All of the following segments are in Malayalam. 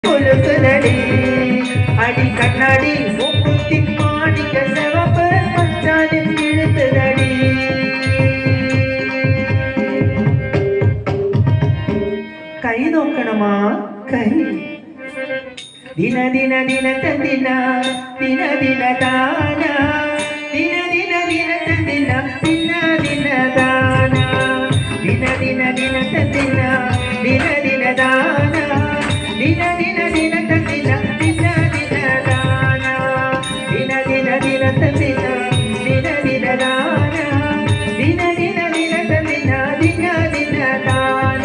കൊലുസുതടി അടി കണ്ണാടി മൂക്കുത്തി മാണിക്ക സെവപ്പ് മച്ചാനും എഴുത്തുതടി കൈ നോക്കണമാ കൈ ദിന ദിന ദിന തന്ദിന ദിന ദിന ദാന ദിന ദിന ദിന തന്ദിന ദിന ദിന ദാന ദിന ദിന ദിന തന്ദിന ദിന ദിന ദാന ദിന ദിന ദിന തന്ദിന ദിന ദിന ദാന ദിന ദിന ദിന തന്ദിന ദിന ദിന ദാന ദിന ദിന ദിന തന്ദിന ദിന ദിന ദാന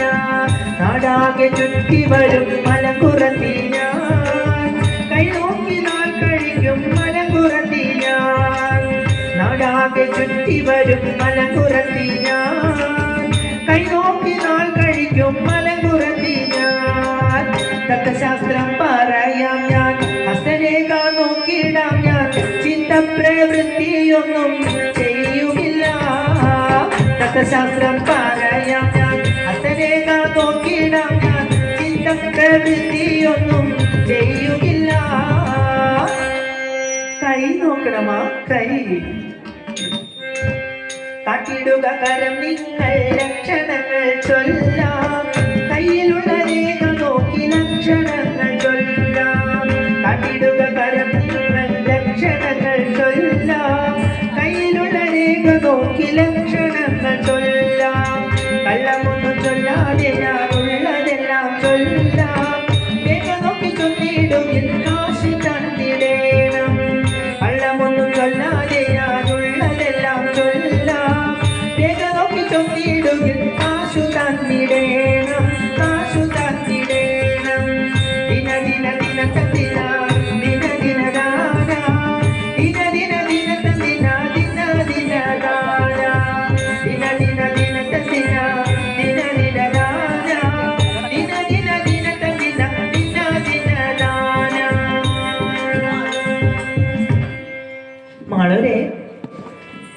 നാടാകെ ചുറ്റി വരും മലകുറത്തി ഞാൻ കൈ നോക്കി നാൾ കഴിക്കും മലകുറത്തി ഞാൻ നാടാകെ ചുറ്റി വരും മലകുറത്തി ഞാൻ കൈ നോക്കി നാൾ കഴിക്കും മലകുറത്തി ഞാൻ തത്വശാസ്ത്രം പറയാം ഞാൻ ഹസ്തരേഖ നോക്കിയിടാം ഞാൻ ചിത്തപ്രവൃത്തിയൊന്നും ചെയ്യുകില്ല തത്വശാസ്ത്രം പറയാം ഞാൻ ഹസ്തരേഖ നോക്കിയിടാം ഞാൻ ചിത്തപ്രവൃത്തിയൊന്നും ചെയ്യുകില്ല കൈ നോക്കണമാ കൈ കാട്ടിടുക കരം നിങ്ങൾ ലക്ഷണങ്ങൾ ചൊല്ലാം കയ്യിലുള്ള രേഖ നോക്കി ലക്ഷണങ്ങൾ ചൊല്ലാം കാട്ടിടുക കരം നിങ്ങൾ ലക്ഷണങ്ങൾ ചൊല്ലാം കയ്യിലുള്ള രേഖ നോക്കി ലക്ഷണങ്ങൾ ചൊല്ലാം കള്ളമൊന്നും ചൊല്ലാതെ ഞാൻ ഉള്ളതെല്ലാം ചൊല്ലാം രേഖ നോക്കി ചൊല്ലിടുകിൽ കാശി തന്നിടേണം കള്ളമൊന്നും ചൊല്ലാതെ ഞാൻ ഉള്ളതെല്ലാം ചൊല്ലാം രേഖ നോക്കി ചൊല്ലിടുകിൽ കാശു തന്നിടേണം കാശു തന്നിടേണം ദിന ദിന ദിന തന്നിന ദിന ദിന ദാന ദിന ദിന ദിന തന്നിന ദിന ദിന ദാന ദിന ദിന ദിന തന്നിന ദിന ദിന ദാന ദിന ദിന ദിന തന്നിന ദിന ദിന ദാന മാളൂരെ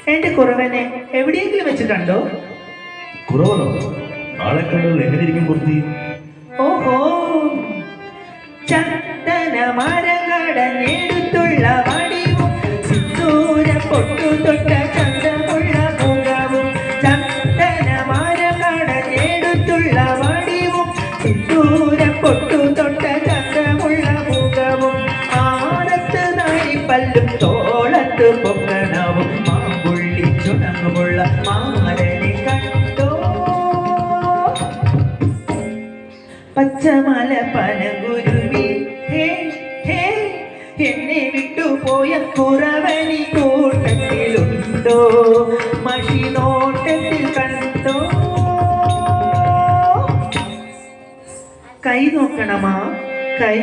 എന്റെ കുറവനെ എവിടെയെങ്കിലും വെച്ച് കണ്ടോ? കുറവനോ? ആളെ കണ്ടത് എങ്ങനെ ഇരിക്കും കുർത്തി? ഓഹോ, ചന്ദനമരകടഞ്ഞെടുത്തുള്ള വടിവും സിന്ദൂര പൊട്ടു തൊട്ട ചന്തമുള്ള മുഖവും ചന്ദനമരകടഞ്ഞെടുത്തുള്ള വടിവും സിന്ദൂര പൊട്ടു തൊട്ട ചന്തമുള്ള മുഖവും ആടത്ത് നാടിപ്പല്ലും തോളത്ത് പൊക്കണവും മാമ്പുള്ളി ചുണങ്ങുമുള്ള മാമരനെ കണ്ടോ? പച്ചമല പനഗുരുവി ഹേ ഹേ എന്നെ വിട്ടുപോയ കുറവനി കൂട്ടത്തിലുണ്ടോ? മഷി നോട്ടത്തിൽ കണ്ടോ? കൈ നോക്കണമാ കൈ